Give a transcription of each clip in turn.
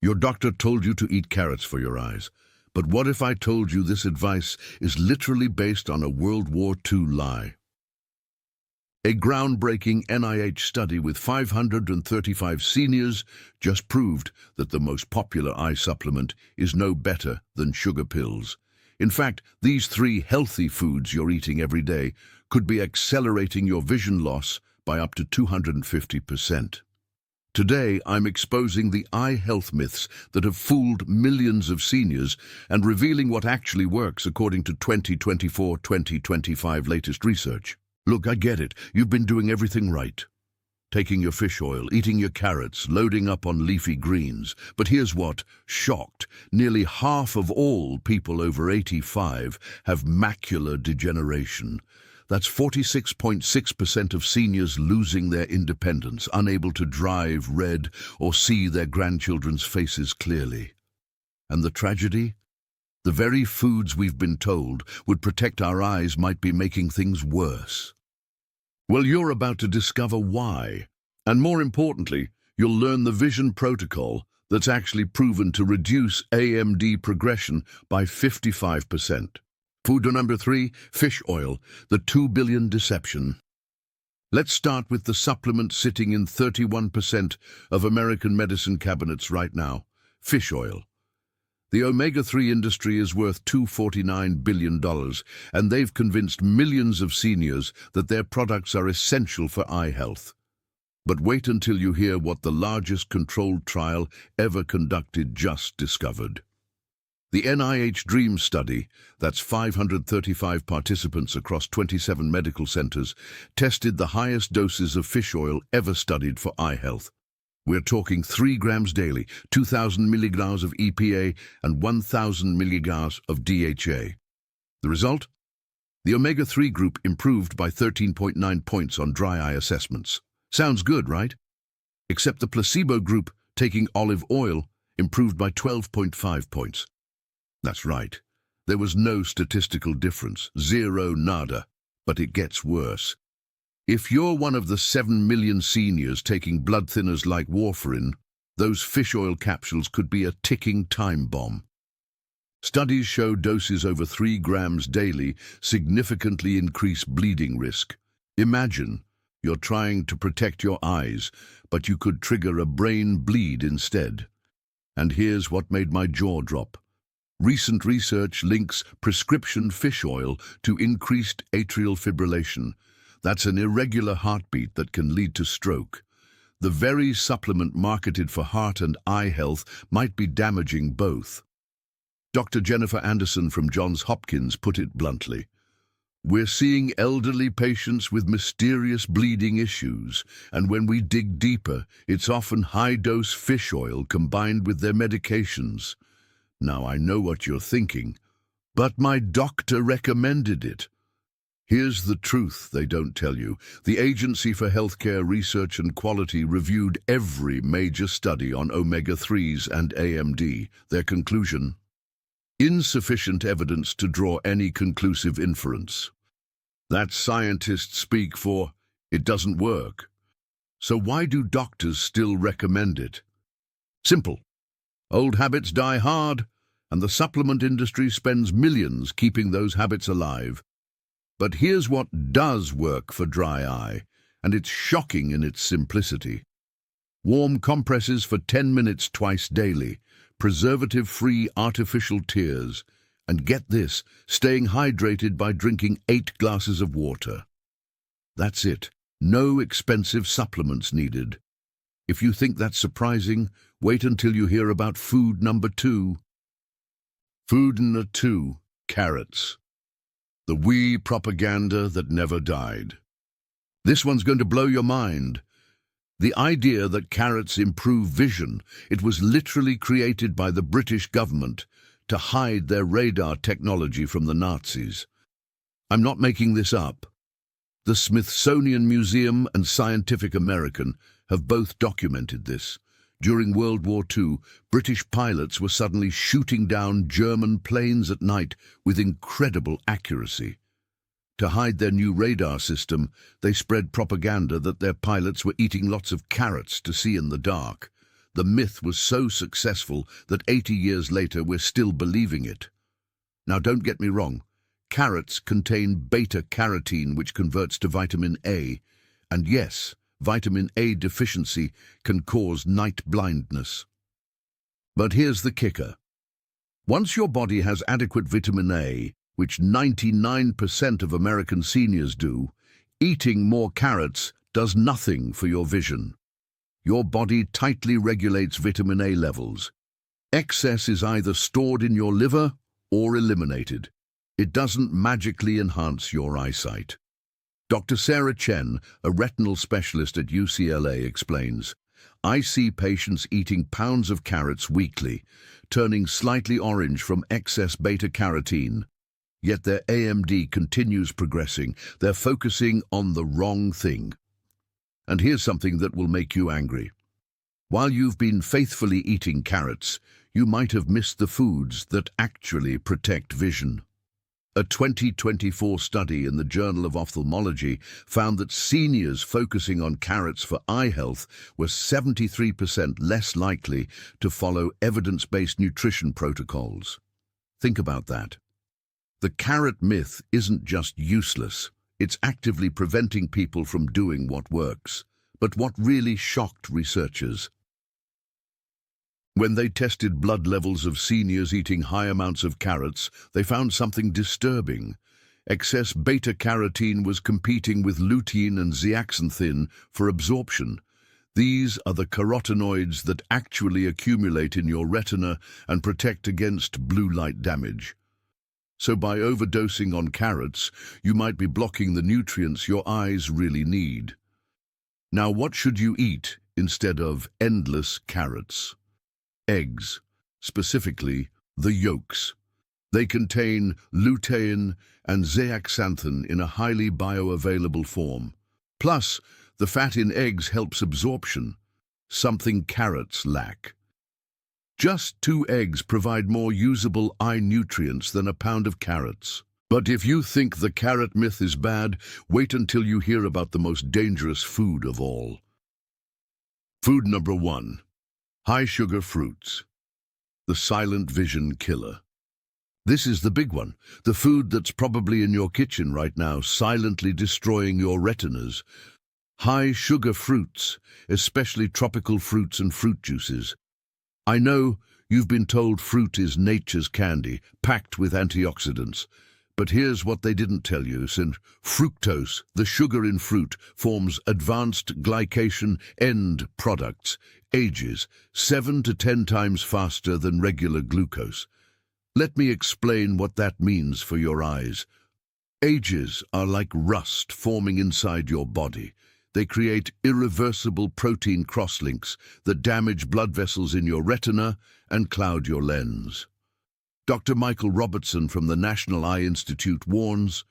Your doctor told you to eat carrots for your eyes. But what if I told you this advice is literally based on a World War II lie? A groundbreaking NIH study with 535 seniors just proved that the most popular eye supplement is no better than sugar pills. In fact, these three healthy foods you're eating every day could be accelerating your vision loss by up to 250%. Today, I'm exposing the eye health myths that have fooled millions of seniors and revealing what actually works according to 2024-2025 latest research. Look, I get it. You've been doing everything right. Taking your fish oil, eating your carrots, loading up on leafy greens. But here's what shocked. Nearly half of all people over 85 have macular degeneration. That's 46.6% of seniors losing their independence, unable to drive, read, or see their grandchildren's faces clearly. And the tragedy? The very foods we've been told would protect our eyes might be making things worse. Well, you're about to discover why. And more importantly, you'll learn the vision protocol that's actually proven to reduce AMD progression by 55%. Food number 3, fish oil, the 2 billion deception. Let's start with the supplement sitting in 31% of American medicine cabinets right now, fish oil. The omega-3 industry is worth $249 billion, and they've convinced millions of seniors that their products are essential for eye health. But wait until you hear what the largest controlled trial ever conducted just discovered. The NIH DREAM study, that's 535 participants across 27 medical centers, tested the highest doses of fish oil ever studied for eye health. We're talking 3 grams daily, 2,000 milligrams of EPA, and 1,000 milligrams of DHA. The result? The omega-3 group improved by 13.9 points on dry eye assessments. Sounds good, right? Except the placebo group, taking olive oil, improved by 12.5 points. That's right. There was no statistical difference, zero nada. But it gets worse. If you're one of the 7 million seniors taking blood thinners like warfarin, those fish oil capsules could be a ticking time bomb. Studies show doses over 3 grams daily significantly increase bleeding risk. Imagine you're trying to protect your eyes, but you could trigger a brain bleed instead. And here's what made my jaw drop. Recent research links prescription fish oil to increased atrial fibrillation. That's an irregular heartbeat that can lead to stroke. The very supplement marketed for heart and eye health might be damaging both. Dr. Jennifer Anderson from Johns Hopkins put it bluntly. We're seeing elderly patients with mysterious bleeding issues, and when we dig deeper, it's often high-dose fish oil combined with their medications. Now, I know what you're thinking, but my doctor recommended it. Here's the truth they don't tell you. The Agency for Healthcare Research and Quality reviewed every major study on omega-3s and AMD. Their conclusion? Insufficient evidence to draw any conclusive inference. That's scientists speak for, it doesn't work. So why do doctors still recommend it? Simple. Old habits die hard, and the supplement industry spends millions keeping those habits alive. But here's what does work for dry eye, and it's shocking in its simplicity. Warm compresses for 10 minutes twice daily, preservative-free artificial tears, and get this, staying hydrated by drinking 8 glasses of water. That's it. No expensive supplements needed. If you think that's surprising, wait until you hear about food number 2. Food number 2, carrots. The WWII propaganda that never died. This one's going to blow your mind. The idea that carrots improve vision, it was literally created by the British government to hide their radar technology from the Nazis. I'm not making this up. The Smithsonian Museum and Scientific American have both documented this. During World War II, British pilots were suddenly shooting down German planes at night with incredible accuracy. To hide their new radar system, they spread propaganda that their pilots were eating lots of carrots to see in the dark. The myth was so successful that 80 years later we're still believing it. Now don't get me wrong, carrots contain beta-carotene which converts to vitamin A, and yes, vitamin A deficiency can cause night blindness. But here's the kicker. Once your body has adequate vitamin A, which 99% of American seniors do, eating more carrots does nothing for your vision. Your body tightly regulates vitamin A levels. Excess is either stored in your liver or eliminated. It doesn't magically enhance your eyesight. Dr. Sarah Chen, a retinal specialist at UCLA, explains, "I see patients eating pounds of carrots weekly, turning slightly orange from excess beta-carotene. Yet their AMD continues progressing. They're focusing on the wrong thing." And here's something that will make you angry. While you've been faithfully eating carrots, you might have missed the foods that actually protect vision. A 2024 study in the Journal of Ophthalmology found that seniors focusing on carrots for eye health were 73% less likely to follow evidence-based nutrition protocols. Think about that. The carrot myth isn't just useless, it's actively preventing people from doing what works. But what really shocked researchers? When they tested blood levels of seniors eating high amounts of carrots, they found something disturbing. Excess beta-carotene was competing with lutein and zeaxanthin for absorption. These are the carotenoids that actually accumulate in your retina and protect against blue light damage. So by overdosing on carrots, you might be blocking the nutrients your eyes really need. Now, what should you eat instead of endless carrots? Eggs, specifically the yolks. They contain lutein and zeaxanthin in a highly bioavailable form. Plus, the fat in eggs helps absorption, something carrots lack. Just 2 eggs provide more usable eye nutrients than a pound of carrots. But if you think the carrot myth is bad, wait until you hear about the most dangerous food of all. Food number 1. High-sugar fruits. The silent vision killer. This is the big one, the food that's probably in your kitchen right now, silently destroying your retinas. High-sugar fruits, especially tropical fruits and fruit juices. I know you've been told fruit is nature's candy, packed with antioxidants. But here's what they didn't tell you, since fructose, the sugar in fruit, forms advanced glycation end products, ages 7 to 10 times faster than regular glucose. Let me explain what that means for your eyes. Ages are like rust forming inside your body. They create irreversible protein crosslinks that damage blood vessels in your retina and cloud your lens. Dr. Michael Robertson from the National Eye Institute warns,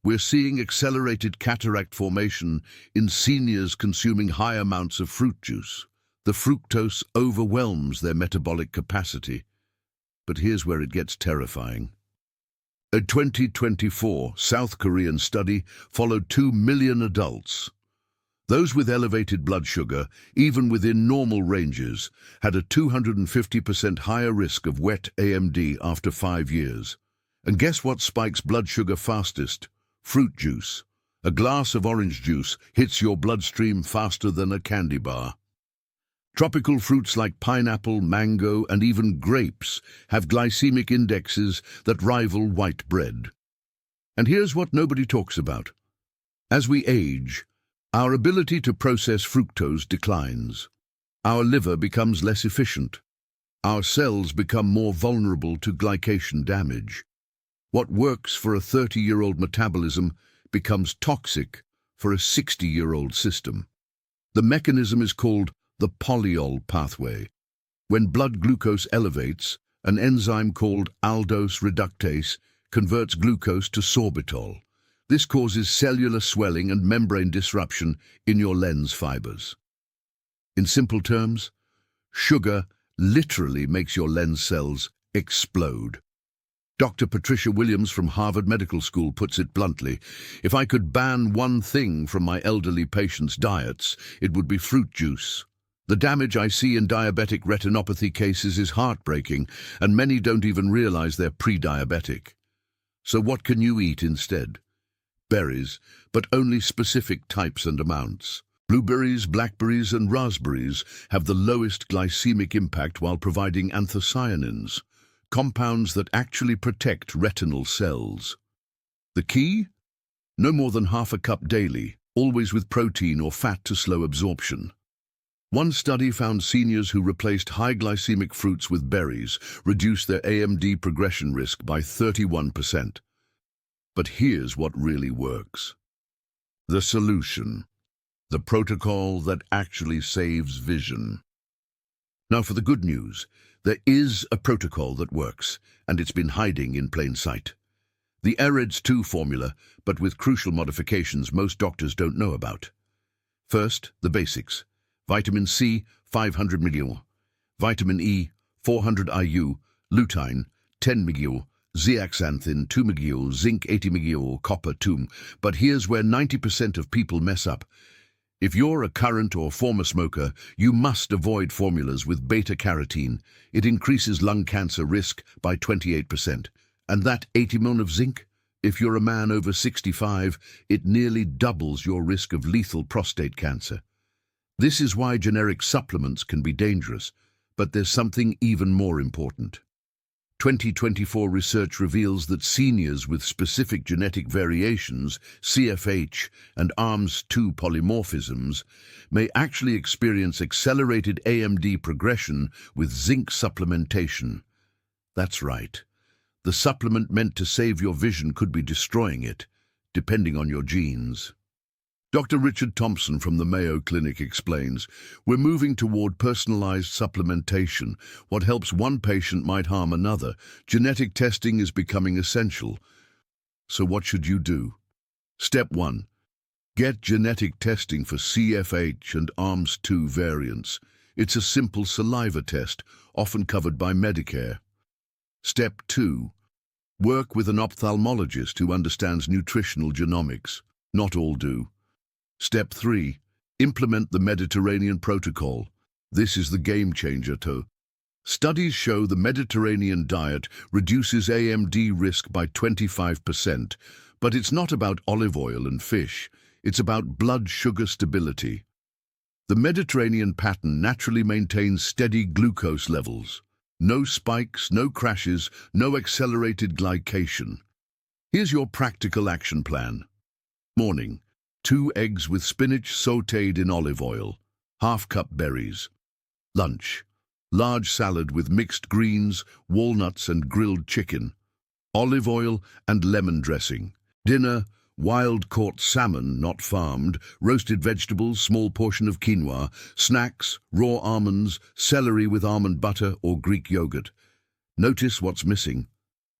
"We're seeing accelerated cataract formation in seniors consuming high amounts of fruit juice. The fructose overwhelms their metabolic capacity." But here's where it gets terrifying. A 2024 South Korean study followed 2 million adults. Those with elevated blood sugar, even within normal ranges, had a 250% higher risk of wet AMD after 5 years. And guess what spikes blood sugar fastest? Fruit juice. A glass of orange juice hits your bloodstream faster than a candy bar. Tropical fruits like pineapple, mango, and even grapes have glycemic indexes that rival white bread. And here's what nobody talks about. As we age, our ability to process fructose declines. Our liver becomes less efficient. Our cells become more vulnerable to glycation damage. What works for a 30-year-old metabolism becomes toxic for a 60-year-old system. The mechanism is called the polyol pathway. When blood glucose elevates, an enzyme called aldose reductase converts glucose to sorbitol. This causes cellular swelling and membrane disruption in your lens fibers. In simple terms, sugar literally makes your lens cells explode. Dr. Patricia Williams from Harvard Medical School puts it bluntly, "If I could ban one thing from my elderly patients' diets, it would be fruit juice." The damage I see in diabetic retinopathy cases is heartbreaking, and many don't even realize they're pre-diabetic. So what can you eat instead? Berries, but only specific types and amounts. Blueberries, blackberries, and raspberries have the lowest glycemic impact while providing anthocyanins, compounds that actually protect retinal cells. The key? No more than half a cup daily, always with protein or fat to slow absorption. One study found seniors who replaced high glycemic fruits with berries reduced their AMD progression risk by 31%. But here's what really works. The solution. The protocol that actually saves vision. Now for the good news. There is a protocol that works, and it's been hiding in plain sight. The AREDS2 formula, but with crucial modifications most doctors don't know about. First, the basics. Vitamin C, 500 mg, vitamin E, 400 IU, lutein, 10 mg, zeaxanthin, 2 mg, zinc, 80 mg, copper, 2 mg. But here's where 90% of people mess up. If you're a current or former smoker, you must avoid formulas with beta-carotene. It increases lung cancer risk by 28%. And that 80 mg of zinc? If you're a man over 65, it nearly doubles your risk of lethal prostate cancer. This is why generic supplements can be dangerous, but there's something even more important. 2024 research reveals that seniors with specific genetic variations, CFH and ARMS2 polymorphisms, may actually experience accelerated AMD progression with zinc supplementation. That's right. The supplement meant to save your vision could be destroying it, depending on your genes. Dr. Richard Thompson from the Mayo Clinic explains, we're moving toward personalized supplementation. What helps one patient might harm another. Genetic testing is becoming essential. So what should you do? Step 1. Get genetic testing for CFH and ARMS2 variants. It's a simple saliva test, often covered by Medicare. Step 2. Work with an ophthalmologist who understands nutritional genomics. Not all do. Step 3. Implement the Mediterranean protocol. This is the game changer too. Studies show the Mediterranean diet reduces AMD risk by 25%, but it's not about olive oil and fish. It's about blood sugar stability. The Mediterranean pattern naturally maintains steady glucose levels. No spikes, no crashes, no accelerated glycation. Here's your practical action plan. Morning. 2 eggs with spinach sautéed in olive oil, ½ cup berries. Lunch. Large salad with mixed greens, walnuts and grilled chicken. Olive oil and lemon dressing. Dinner. Wild-caught salmon, not farmed, roasted vegetables, small portion of quinoa. Snacks. Raw almonds, celery with almond butter or Greek yogurt. Notice what's missing.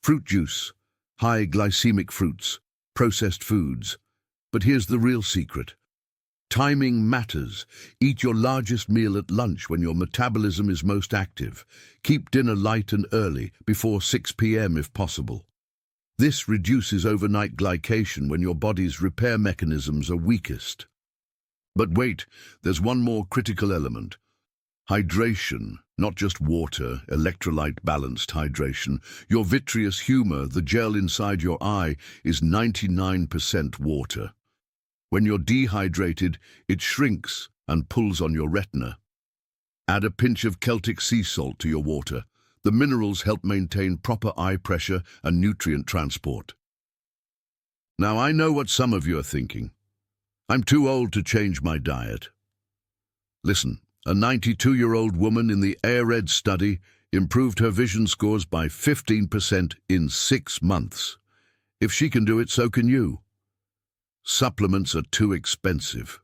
Fruit juice. High glycemic fruits. Processed foods. But here's the real secret. Timing matters. Eat your largest meal at lunch when your metabolism is most active. Keep dinner light and early, before 6 p.m. if possible. This reduces overnight glycation when your body's repair mechanisms are weakest. But wait, there's one more critical element. Hydration, not just water, electrolyte-balanced hydration. Your vitreous humor, the gel inside your eye, is 99% water. When you're dehydrated, it shrinks and pulls on your retina. Add a pinch of Celtic sea salt to your water. The minerals help maintain proper eye pressure and nutrient transport. Now I know what some of you are thinking. I'm too old to change my diet. Listen, a 92-year-old woman in the AREDS study improved her vision scores by 15% in 6 months. If she can do it, so can you. Supplements are too expensive.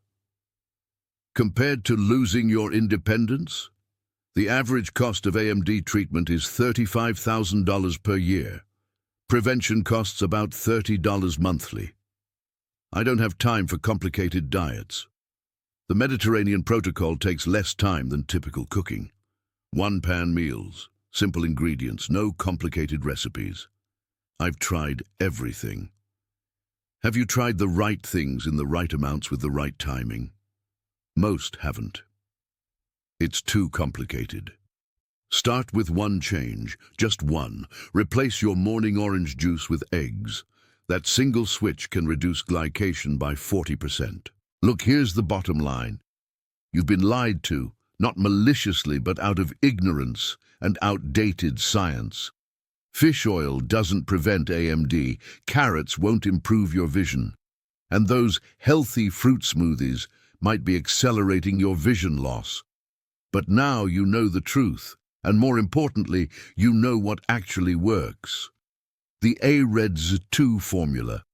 Compared to losing your independence, the average cost of AMD treatment is $35,000 per year. Prevention costs about $30 monthly. I don't have time for complicated diets. The Mediterranean protocol takes less time than typical cooking. One-pan meals, simple ingredients, no complicated recipes. I've tried everything. Have you tried the right things in the right amounts with the right timing? Most haven't. It's too complicated. Start with one change, just one. Replace your morning orange juice with eggs. That single switch can reduce glycation by 40%. Look, here's the bottom line. You've been lied to, not maliciously, but out of ignorance and outdated science. Fish oil doesn't prevent AMD, carrots won't improve your vision, and those healthy fruit smoothies might be accelerating your vision loss. But now you know the truth, and more importantly, you know what actually works. The WWII formula,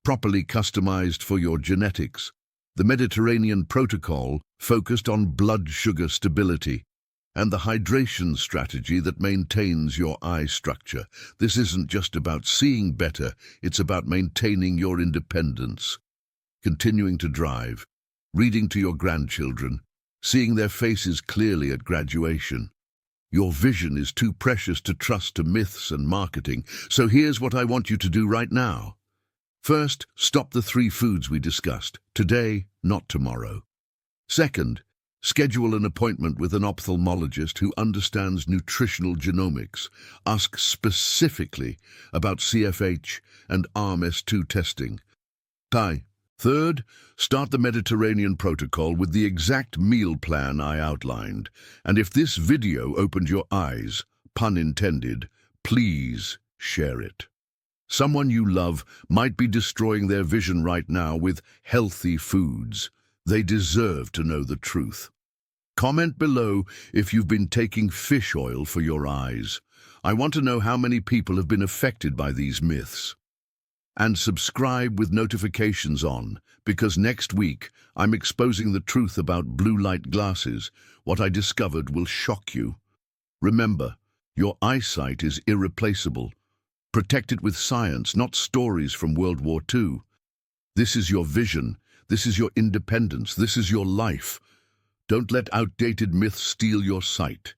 properly customized for your genetics. The Mediterranean protocol focused on blood sugar stability, and the hydration strategy that maintains your eye structure. This isn't just about seeing better, it's about maintaining your independence, continuing to drive, reading to your grandchildren, seeing their faces clearly at graduation. Your vision is too precious to trust to myths and marketing, so here's what I want you to do right now. First, stop the 3 foods we discussed, today, not tomorrow. Second, schedule an appointment with an ophthalmologist who understands nutritional genomics. Ask specifically about CFH and ARMS2 testing. Third, start the Mediterranean protocol with the exact meal plan I outlined. And if this video opened your eyes, pun intended, please share it. Someone you love might be destroying their vision right now with healthy foods. They deserve to know the truth. Comment below if you've been taking fish oil for your eyes. I want to know how many people have been affected by these myths. And subscribe with notifications on, because next week I'm exposing the truth about blue light glasses. What I discovered will shock you. Remember, your eyesight is irreplaceable. Protect it with science, not stories from World War II. This is your vision. This is your independence. This is your life. Don't let outdated myths steal your sight.